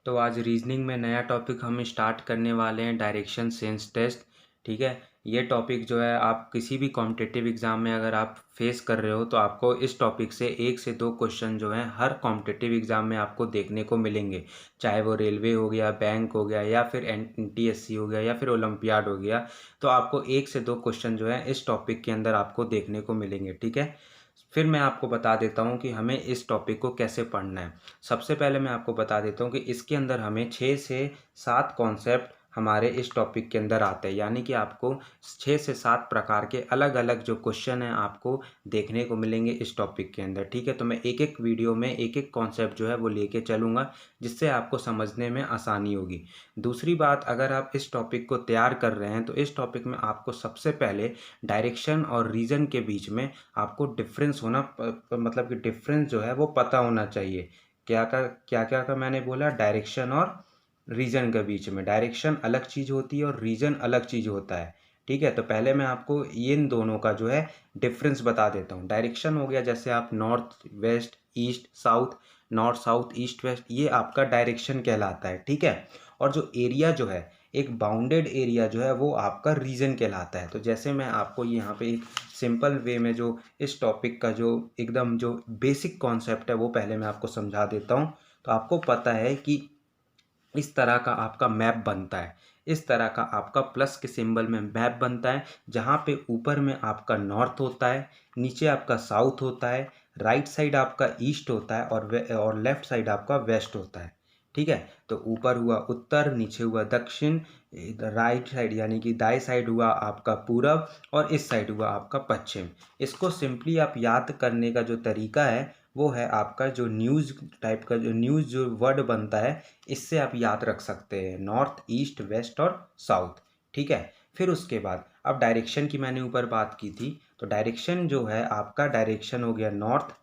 तो आज रीजनिंग में नया टॉपिक हम स्टार्ट करने वाले हैं, डायरेक्शन सेंस टेस्ट। ठीक है। ये टॉपिक जो है आप किसी भी कॉम्पिटिटिव एग्ज़ाम में अगर आप फेस कर रहे हो तो आपको इस टॉपिक से 1 से 2 क्वेश्चन जो हैं हर कॉम्पिटिटिव एग्ज़ाम में आपको देखने को मिलेंगे। चाहे वो रेलवे हो गया, बैंक हो गया, या फिर NTSC हो गया, या फिर ओलंपियाड हो गया। तो आपको 1 से 2 क्वेश्चन जो है इस टॉपिक के अंदर आपको देखने को मिलेंगे। ठीक है। फिर मैं आपको बता देता हूँ कि हमें इस टॉपिक को कैसे पढ़ना है। सबसे पहले मैं आपको बता देता हूँ कि इसके अंदर हमें 6 से 7 कॉन्सेप्ट हमारे इस टॉपिक के अंदर आते हैं, यानी कि आपको 6 से 7 प्रकार के अलग अलग जो क्वेश्चन हैं आपको देखने को मिलेंगे इस टॉपिक के अंदर। ठीक है। तो मैं एक एक वीडियो में एक एक कॉन्सेप्ट जो है वो लेके चलूँगा, जिससे आपको समझने में आसानी होगी। दूसरी बात, अगर आप इस टॉपिक को तैयार कर रहे हैं तो इस टॉपिक में आपको सबसे पहले डायरेक्शन और रीजन के बीच में आपको डिफरेंस होना मतलब कि डिफरेंस जो है वो पता होना चाहिए। क्या का मैंने बोला, डायरेक्शन और रीजन के बीच में। डायरेक्शन अलग चीज़ होती है और रीजन अलग चीज़ होता है। ठीक है। तो पहले मैं आपको इन दोनों का जो है डिफरेंस बता देता हूँ। डायरेक्शन हो गया, जैसे आप north west east south, north south east west, ये आपका डायरेक्शन कहलाता है। ठीक है। और जो एरिया जो है, एक बाउंडेड एरिया जो है वो आपका रीजन कहलाता है। तो जैसे मैं आपको यहाँ पे एक सिंपल वे में जो इस टॉपिक का जो एकदम जो बेसिक कॉन्सेप्ट है वो पहले मैं आपको समझा देता हूँ। तो आपको पता है कि इस तरह का आपका मैप बनता है, इस तरह का आपका प्लस के सिंबल में मैप बनता है, जहाँ पे ऊपर में आपका नॉर्थ होता है, नीचे आपका साउथ होता है, राइट साइड आपका ईस्ट होता है और लेफ्ट साइड आपका वेस्ट होता है। ठीक है। तो ऊपर हुआ उत्तर, नीचे हुआ दक्षिण, राइट साइड यानी कि दाएं साइड हुआ आपका पूरब, और इस साइड हुआ आपका पश्चिम। इसको सिंपली आप याद करने का जो तरीका है वो है आपका जो न्यूज़ टाइप का जो न्यूज़ जो वर्ड बनता है, इससे आप याद रख सकते हैं नॉर्थ ईस्ट वेस्ट और साउथ। ठीक है। फिर उसके बाद अब डायरेक्शन की मैंने ऊपर बात की थी, तो डायरेक्शन जो है आपका डायरेक्शन हो गया नॉर्थ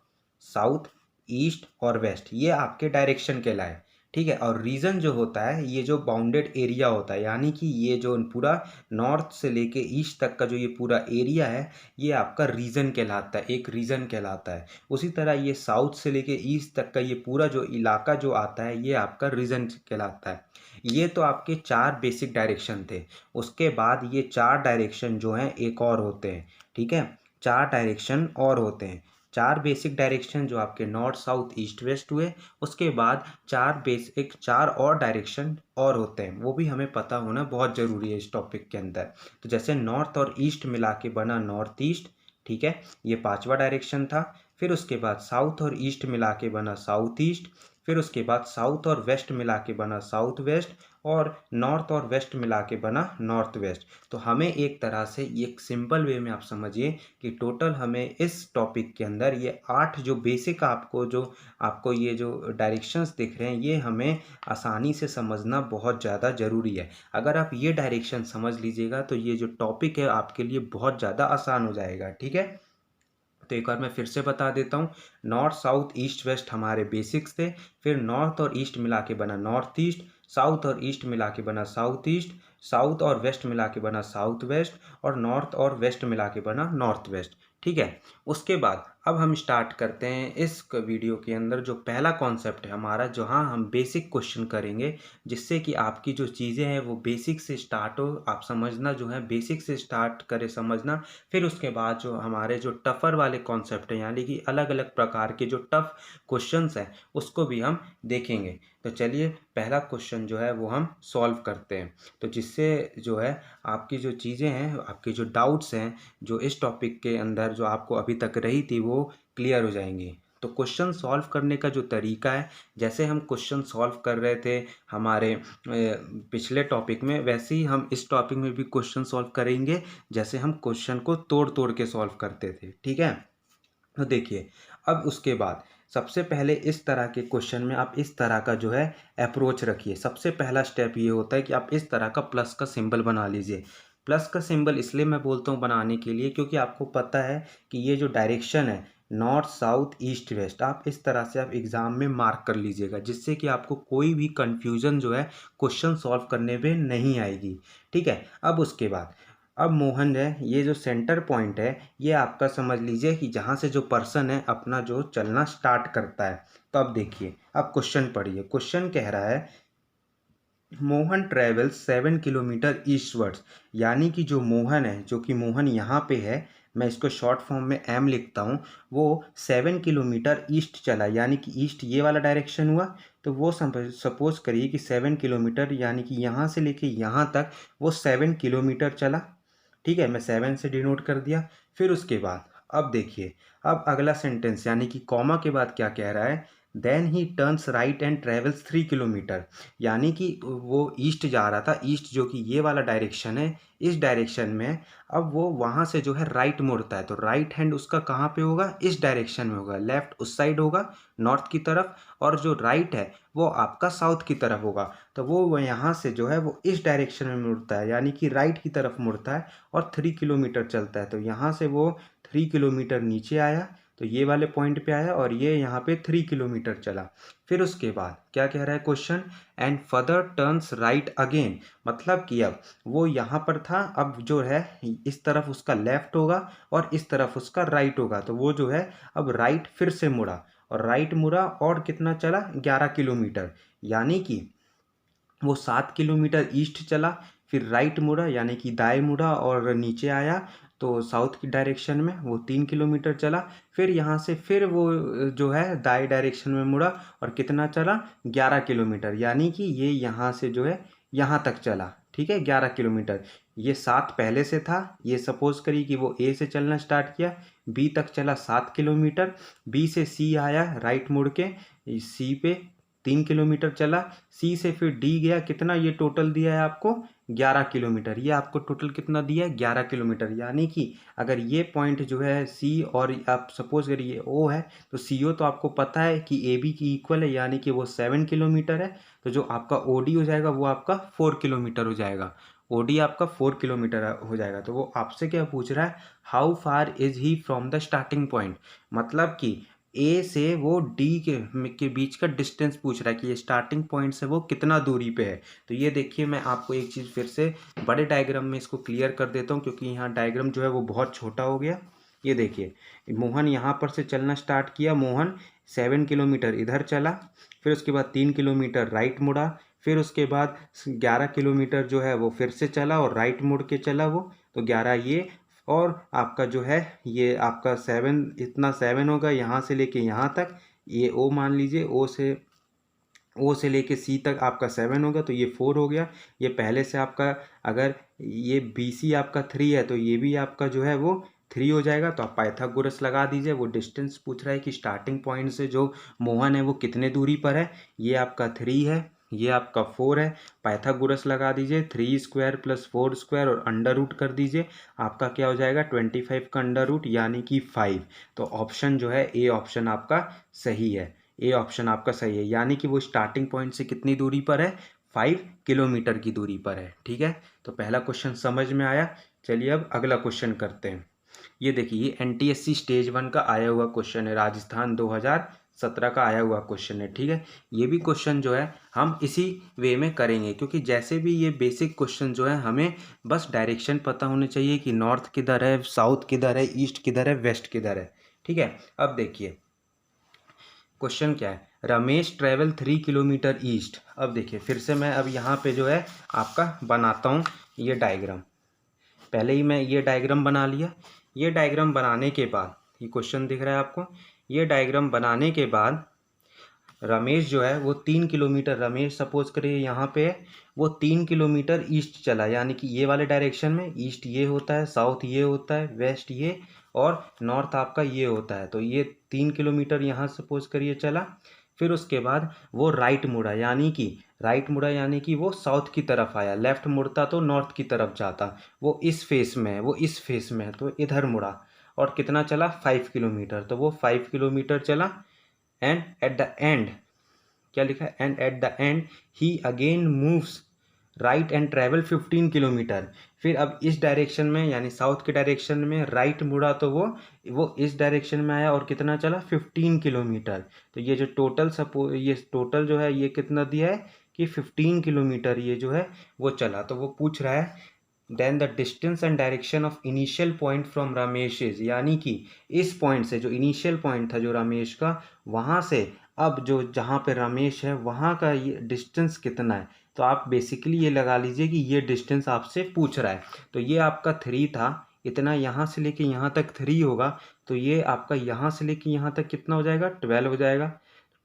साउथ ईस्ट और वेस्ट, ये आपके डायरेक्शन कहलाए। ठीक है। और रीजन जो होता है, ये जो बाउंडेड एरिया होता है, यानी कि ये जो पूरा नॉर्थ से लेके ईस्ट तक का जो ये पूरा एरिया है, ये आपका रीजन कहलाता है, एक रीजन कहलाता है। उसी तरह ये साउथ से लेके ईस्ट तक का ये पूरा जो इलाका जो आता है, ये आपका रीजन कहलाता है। ये तो आपके 4 बेसिक डायरेक्शन थे। उसके बाद ये 4 डायरेक्शन जो हैं एक और होते हैं। ठीक है। 4 डायरेक्शन और होते हैं। 4 बेसिक डायरेक्शन जो आपके नॉर्थ साउथ ईस्ट वेस्ट हुए, उसके बाद 4 और डायरेक्शन और होते हैं, वो भी हमें पता होना बहुत ज़रूरी है इस टॉपिक के अंदर। तो जैसे नॉर्थ और ईस्ट मिला के बना नॉर्थ ईस्ट। ठीक है। ये 5वां डायरेक्शन था। फिर उसके बाद साउथ और ईस्ट मिला के बना साउथ ईस्ट। फिर उसके बाद साउथ और वेस्ट मिला के बना साउथ वेस्ट। और नॉर्थ और वेस्ट मिला के बना नॉर्थ वेस्ट। तो हमें एक तरह से एक सिंपल वे में आप समझिए कि टोटल हमें इस टॉपिक के अंदर ये 8 जो बेसिक आपको ये जो डायरेक्शंस दिख रहे हैं, ये हमें आसानी से समझना बहुत ज़्यादा ज़रूरी है। अगर आप ये डायरेक्शन समझ लीजिएगा तो ये जो टॉपिक है आपके लिए बहुत ज़्यादा आसान हो जाएगा। ठीक है। तो एक बार मैं फिर से बता देता हूँ। नॉर्थ साउथ ईस्ट वेस्ट हमारे बेसिक्स थे। फिर नॉर्थ और ईस्ट मिला के बना नॉर्थ ईस्ट, साउथ और ईस्ट मिला के बना साउथ ईस्ट, साउथ और वेस्ट मिला के बना साउथ वेस्ट, और नॉर्थ और वेस्ट मिला के बना नॉर्थ वेस्ट। ठीक है। उसके बाद अब हम स्टार्ट करते हैं इस वीडियो के अंदर जो पहला कॉन्सेप्ट है हमारा, जहाँ हम बेसिक क्वेश्चन करेंगे, जिससे कि आपकी जो चीज़ें हैं वो बेसिक से स्टार्ट हो, आप समझना जो है बेसिक से स्टार्ट करें समझना। फिर उसके बाद जो हमारे जो टफ़र वाले कॉन्सेप्ट हैं, यानी कि अलग अलग प्रकार के जो टफ़ क्वेश्चंस हैं, उसको भी हम देखेंगे। तो चलिए पहला क्वेश्चन जो है वो हम सॉल्व करते हैं, तो जिससे जो है आपकी जो चीज़ें हैं, आपके जो डाउट्स हैं, जो इस टॉपिक के अंदर जो आपको अभी तक रही थी, वो क्लियर हो जाएंगी। तो क्वेश्चन सॉल्व करने का जो तरीका है, जैसे हम क्वेश्चन सॉल्व कर रहे थे हमारे पिछले टॉपिक में, वैसे ही हम इस टॉपिक में भी क्वेश्चन सॉल्व करेंगे, जैसे हम क्वेश्चन को तोड़ तोड़ के सॉल्व करते थे। ठीक है। तो देखिए, अब उसके बाद सबसे पहले इस तरह के क्वेश्चन में आप इस तरह का जो है अप्रोच रखिए। सबसे पहला स्टेप ये होता है कि आप इस तरह का प्लस का सिंबल बना लीजिए। प्लस का सिंबल इसलिए मैं बोलता हूँ बनाने के लिए, क्योंकि आपको पता है कि ये जो डायरेक्शन है नॉर्थ साउथ ईस्ट वेस्ट, आप इस तरह से आप एग्ज़ाम में मार्क कर लीजिएगा, जिससे कि आपको कोई भी कन्फ्यूज़न जो है क्वेश्चन सॉल्व करने में नहीं आएगी। ठीक है। अब उसके बाद अब मोहन है, ये जो सेंटर पॉइंट है, ये आपका समझ लीजिए कि जहाँ से जो पर्सन है अपना जो चलना स्टार्ट करता है। तो अब देखिए, अब क्वेश्चन पढ़िए। क्वेश्चन कह रहा है मोहन ट्रेवल्स 7 किलोमीटर ईस्टवर्ड्स, यानी कि जो मोहन है, जो कि मोहन यहाँ पे है, मैं इसको शॉर्ट फॉर्म में एम लिखता हूँ, वो 7 किलोमीटर ईस्ट चला, यानी कि ईस्ट ये वाला डायरेक्शन हुआ। तो वो सपोज करिए कि 7 किलोमीटर, यानी कि यहाँ से लेके यहाँ तक वो 7 किलोमीटर चला। ठीक है, मैं 7 से डिनोट कर दिया। फिर उसके बाद अब देखिए, अब अगला सेंटेंस यानी कि कॉमा के बाद क्या कह रहा है, then he turns right and travels 3 kilometre, यानी कि वो ईस्ट जा रहा था, ईस्ट जो कि ये वाला डायरेक्शन है, इस डायरेक्शन में अब वो वहाँ से जो है राइट मुड़ता है, तो राइट हैंड उसका कहाँ पे होगा, इस डायरेक्शन में होगा, लेफ्ट उस साइड होगा नॉर्थ की तरफ, और जो राइट है वो आपका साउथ की तरफ होगा। तो वो यहाँ से जो है वो इस डायरेक्शन में मुड़ता है, यानी कि राइट की तरफ मुड़ता है और 3 किलोमीटर चलता है। तो यहाँ से वो 3 किलोमीटर नीचे आया, तो ये वाले पॉइंट पे आया और ये यहाँ पे 3 किलोमीटर चला। फिर उसके बाद क्या कह रहा है question, and further turns right again, मतलब कि अब वो यहाँ पर था, अब जो है इस तरफ उसका लेफ्ट होगा और इस तरफ उसका राइट होगा, तो वो जो है अब राइट फिर से मुड़ा, और राइट मुड़ा और कितना चला, 11 किलोमीटर, यानी कि वो 7 किलोमीटर ईस्ट चला, फिर राइट मुड़ा यानी कि दाएं मुड़ा और नीचे आया, तो साउथ की डायरेक्शन में वो 3 किलोमीटर चला। फिर यहाँ से फिर वो जो है दाएं डायरेक्शन में मुड़ा और कितना चला, 11 किलोमीटर, यानी कि ये यहाँ से जो है यहाँ तक चला। ठीक है, 11 किलोमीटर, ये 7 पहले से था, ये सपोज करिए कि वो ए से चलना स्टार्ट किया, बी तक चला 7 किलोमीटर, बी से सी आया राइट मुड़ के, सी पे 3 किलोमीटर चला, सी से फिर डी गया, कितना ये टोटल दिया है आपको, 11 किलोमीटर, ये आपको टोटल कितना दिया है, 11 किलोमीटर, यानी कि अगर ये पॉइंट जो है सी और आप सपोज करिए ओ है, तो सी ओ तो आपको पता है कि ए बी की इक्वल है, यानी कि वो 7 किलोमीटर है, तो जो आपका ओ डी हो जाएगा वो आपका 4 किलोमीटर हो जाएगा, ओ डी आपका 4 किलोमीटर हो जाएगा। तो वो आपसे क्या पूछ रहा है, how far is he from the starting point, मतलब कि ए से वो डी के बीच का डिस्टेंस पूछ रहा है कि ये स्टार्टिंग पॉइंट से वो कितना दूरी पे है। तो ये देखिए, मैं आपको एक चीज़ फिर से बड़े डायग्राम में इसको क्लियर कर देता हूँ, क्योंकि यहाँ डायग्राम जो है वो बहुत छोटा हो गया। ये देखिए, मोहन यहाँ पर से चलना स्टार्ट किया, मोहन 7 किलोमीटर इधर चला, फिर उसके बाद 3 किलोमीटर राइट मुड़ा, फिर उसके बाद 11 किलोमीटर जो है वो फिर से चला और राइट मुड़ के चला वो, तो 11 ये, और आपका जो है ये आपका 7, इतना 7 होगा यहाँ से लेके यहाँ तक, ये ओ मान लीजिए, ओ से लेके सी तक आपका 7 होगा, तो ये 4 हो गया। ये पहले से आपका, अगर ये बी सी आपका 3 है, तो ये भी आपका जो है वो 3 हो जाएगा। तो आप पाइथागोरस लगा दीजिए, वो डिस्टेंस पूछ रहा है कि स्टार्टिंग पॉइंट से जो मोहन है वो कितने दूरी पर है, ये आपका 3 है, ये आपका 4 है, पाइथागोरस लगा दीजिए, 3 स्क्वायर प्लस 4 स्क्वायर और अंडर रूट कर दीजिए, आपका क्या हो जाएगा, 25 का अंडर रूट यानी कि 5। तो ऑप्शन जो है ए ऑप्शन आपका सही है, ए ऑप्शन आपका सही है, यानी कि वो स्टार्टिंग पॉइंट से कितनी दूरी पर है, 5 किलोमीटर की दूरी पर है। ठीक है, तो पहला क्वेश्चन समझ में आया। चलिए अब अगला क्वेश्चन करते हैं। ये देखिए, ये एनटीएससी स्टेज 1 का आया हुआ क्वेश्चन है, राजस्थान 2017 का आया हुआ क्वेश्चन है। ठीक है, ये भी क्वेश्चन जो है हम इसी वे में करेंगे, क्योंकि जैसे भी ये बेसिक क्वेश्चन जो है हमें बस डायरेक्शन पता होने चाहिए कि नॉर्थ किधर है, साउथ किधर है, ईस्ट किधर है, वेस्ट किधर है। ठीक है, अब देखिए क्वेश्चन क्या है, रमेश ट्रेवल 3 किलोमीटर ईस्ट। अब देखिए फिर से मैं अब यहाँ पे जो है आपका बनाता हूँ ये डायग्राम, पहले ही मैं ये डायग्राम बना लिया। ये डायग्राम बनाने के बाद, ये क्वेश्चन दिख रहा है आपको, ये डायग्राम बनाने के बाद रमेश जो है वो 3 किलोमीटर, रमेश सपोज करिए यहाँ पे है, वो 3 किलोमीटर ईस्ट चला, यानी कि ये वाले डायरेक्शन में, ईस्ट ये होता है, साउथ ये होता है, वेस्ट ये, और नॉर्थ आपका ये होता है। तो ये 3 किलोमीटर यहाँ सपोज करिए चला, फिर उसके बाद वो राइट मुड़ा, यानी कि राइट मुड़ा यानी कि वो साउथ की तरफ आया, लेफ्ट मुड़ता तो नॉर्थ की तरफ जाता, वो इस फेस में है, वो इस फेस में है, तो इधर मुड़ा, और कितना चला, 5 किलोमीटर, तो वो 5 किलोमीटर चला। एंड एट द एंड क्या लिखा है, and at the and he again moves right and travel 15 kilometre. फिर अब इस डायरेक्शन में यानी साउथ के डायरेक्शन में राइट मुड़ा, तो वो इस डायरेक्शन में आया और कितना चला, 15 किलोमीटर। तो ये जो टोटल ये टोटल जो है ये कितना दिया है कि 15 किलोमीटर ये जो है वो चला। तो वो पूछ रहा है then the distance and direction of initial point from Ramesh is, यानी कि इस पॉइंट से, जो इनिशियल पॉइंट था जो रमेश का, वहाँ से अब जो जहाँ पे रमेश है वहाँ का ये डिस्टेंस कितना है, तो आप बेसिकली ये लगा लीजिए कि ये डिस्टेंस आपसे पूछ रहा है। तो ये आपका 3 था, इतना यहाँ से लेके यहाँ तक 3 होगा, तो ये आपका यहाँ से लेके यहाँ तक कितना हो जाएगा, 12 हो जाएगा।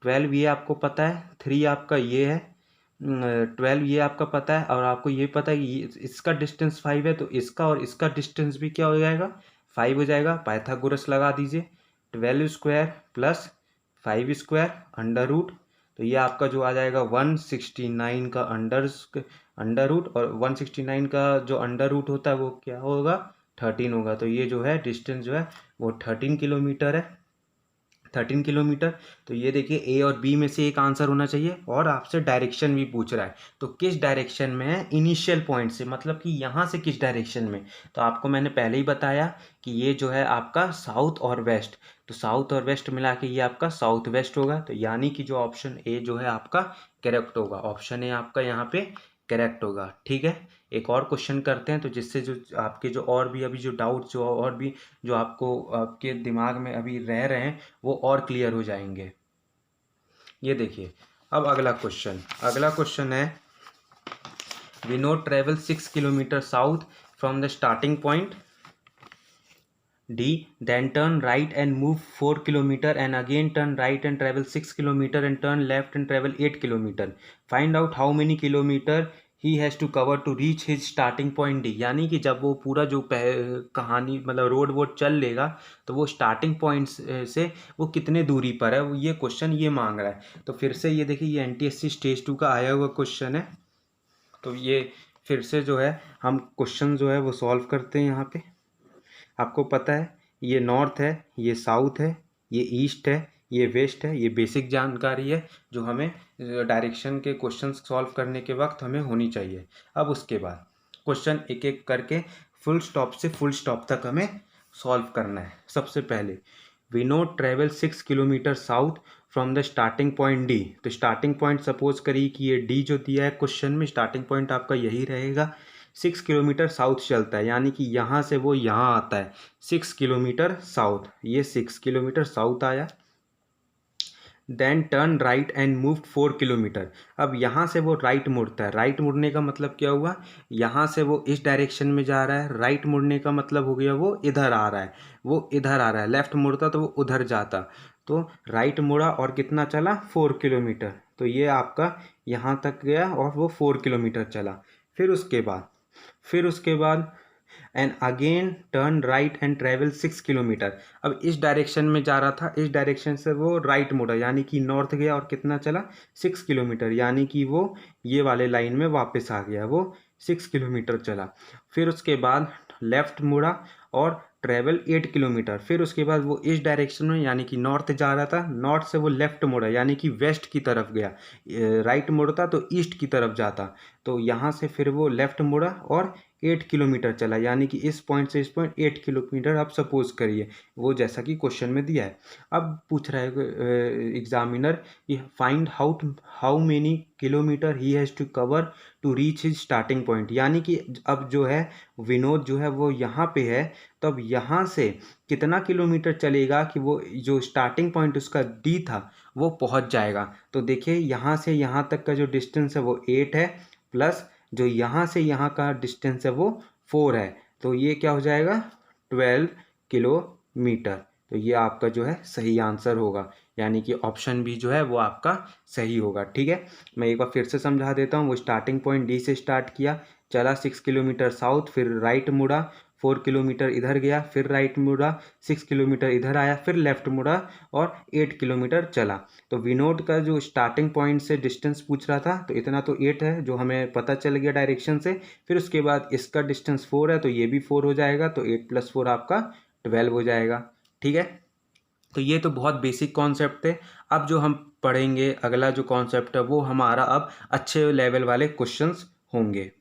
12 ये आपको पता है, 3 आपका ये है, 12 ये आपका पता है, और आपको ये पता है कि इसका डिस्टेंस 5 है, तो इसका और इसका डिस्टेंस भी क्या हो जाएगा, 5 हो जाएगा। पाइथागोरस लगा दीजिए, 12 square plus 5 square under root, तो ये आपका जो आ जाएगा 169 का अंडर रूट, और 169 का जो अंडर रूट होता है वो क्या होगा, 13 होगा। तो ये जो है डिस्टेंस जो है वो 13 किलोमीटर है, 13 किलोमीटर। तो ये देखिए ए और बी में से एक आंसर होना चाहिए, और आपसे डायरेक्शन भी पूछ रहा है, तो किस डायरेक्शन में है इनिशियल पॉइंट से, मतलब कि यहाँ से किस डायरेक्शन में। तो आपको मैंने पहले ही बताया कि ये जो है आपका साउथ और वेस्ट, तो साउथ और वेस्ट मिला के ये आपका साउथ वेस्ट होगा। तो यानी कि जो ऑप्शन ए जो है आपका करेक्ट होगा, ऑप्शन ए आपका यहाँ पे करेक्ट होगा। ठीक है, एक और क्वेश्चन करते हैं, तो जिससे जो आपके जो और भी अभी जो डाउट जो और भी जो आपको आपके दिमाग में अभी रह रहे हैं वो और क्लियर हो जाएंगे। ये देखिए, अब अगला क्वेश्चन है, Vinod travel 6 kilometre south from the starting point D, then turn right and move 4 kilometer and again turn right and travel 6 kilometer and turn left and travel 8 kilometer. Find out how many kilometer he has to cover to reach his starting point D. यानी कि जब वो पूरा जो कहानी मतलब road वोड चल लेगा तो वो स्टार्टिंग पॉइंट से वो कितने दूरी पर है, वो ये क्वेश्चन ये मांग रहा है। तो फिर से ये देखिए, ये NTSC स्टेज 2 का आया हुआ क्वेश्चन है। तो ये फिर से जो है हम क्वेश्चन जो है वो सॉल्व करते हैं। यहाँ पे आपको पता है ये नॉर्थ है, ये साउथ है, ये ईस्ट है, ये वेस्ट है, ये बेसिक जानकारी है जो हमें डायरेक्शन के क्वेश्चन सॉल्व करने के वक्त हमें होनी चाहिए। अब उसके बाद क्वेश्चन एक एक करके फुल स्टॉप से फुल स्टॉप तक हमें सॉल्व करना है। सबसे पहले, Vinod travel 6 kilometre south from the starting point D. तो स्टार्टिंग पॉइंट सपोज करिए कि ये डी जो दिया है क्वेश्चन में, स्टार्टिंग पॉइंट आपका यही रहेगा। 6 किलोमीटर साउथ चलता है, यानी कि यहाँ से वो यहाँ आता है 6 किलोमीटर साउथ, ये 6 किलोमीटर साउथ आया। Then turn right and move 4 kilometre. अब यहाँ से वो राइट मुड़ता है, राइट मुड़ने का मतलब क्या हुआ, यहाँ से वो इस डायरेक्शन में जा रहा है, राइट मुड़ने का मतलब हो गया वो इधर आ रहा है, वो इधर आ रहा है। लेफ्ट मुड़ता तो वो उधर जाता, तो राइट मुड़ा और कितना चला, 4 किलोमीटर। तो ये आपका यहाँ तक गया और वो 4 किलोमीटर चला। फिर उसके बाद and again turn right and travel 6 kilometre. अब इस डायरेक्शन में जा रहा था, इस डायरेक्शन से वो राइट मुड़ा, यानी कि नॉर्थ गया और कितना चला, 6 किलोमीटर, यानी कि वो ये वाले लाइन में वापस आ गया, वो 6 किलोमीटर चला। फिर उसके बाद लेफ्ट मुड़ा और ट्रेवल 8 किलोमीटर। फिर उसके बाद वो इस डायरेक्शन में यानी कि नॉर्थ जा रहा था, नॉर्थ से वो लेफ्ट मुड़ा यानी कि वेस्ट की तरफ गया, राइट मुड़ता तो ईस्ट की तरफ जाता, तो यहाँ से फिर वो लेफ्ट मुड़ा और 8 किलोमीटर चला, यानी कि इस पॉइंट से इस पॉइंट 8 किलोमीटर आप सपोज करिए, वो जैसा कि क्वेश्चन में दिया है। अब पूछ रहा है एग्जामिनर कि find how many kilometre he has to cover to reach his starting point. यानी कि अब जो है विनोद जो है वो यहाँ पे है, तो अब यहाँ से कितना किलोमीटर चलेगा कि वो जो स्टार्टिंग पॉइंट उसका डी था वो पहुँच जाएगा। तो देखिए यहाँ से यहाँ तक का जो डिस्टेंस है वो 8 है, प्लस जो यहाँ से यहाँ का डिस्टेंस है वो 4 है, तो ये क्या हो जाएगा, 12 किलोमीटर। तो ये आपका जो है सही आंसर होगा, यानी कि ऑप्शन बी जो है वो आपका सही होगा। ठीक है, मैं एक बार फिर से समझा देता हूँ। वो स्टार्टिंग पॉइंट डी से स्टार्ट किया, चला 6 किलोमीटर साउथ, फिर राइट मुड़ा, 4 किलोमीटर इधर गया, फिर राइट मुड़ा, 6 किलोमीटर इधर आया, फिर लेफ्ट मुड़ा और 8 किलोमीटर चला। तो विनोद का जो स्टार्टिंग पॉइंट से डिस्टेंस पूछ रहा था, तो इतना तो 8 है जो हमें पता चल गया डायरेक्शन से। फिर उसके बाद इसका डिस्टेंस 4 है, तो ये भी 4 हो जाएगा, तो 8 + 4 आपका 12 हो जाएगा। ठीक है, तो ये तो बहुत बेसिक कॉन्सेप्ट थे। अब जो हम पढ़ेंगे अगला जो कॉन्सेप्ट है वो हमारा अब अच्छे लेवल वाले क्वेश्चंस होंगे।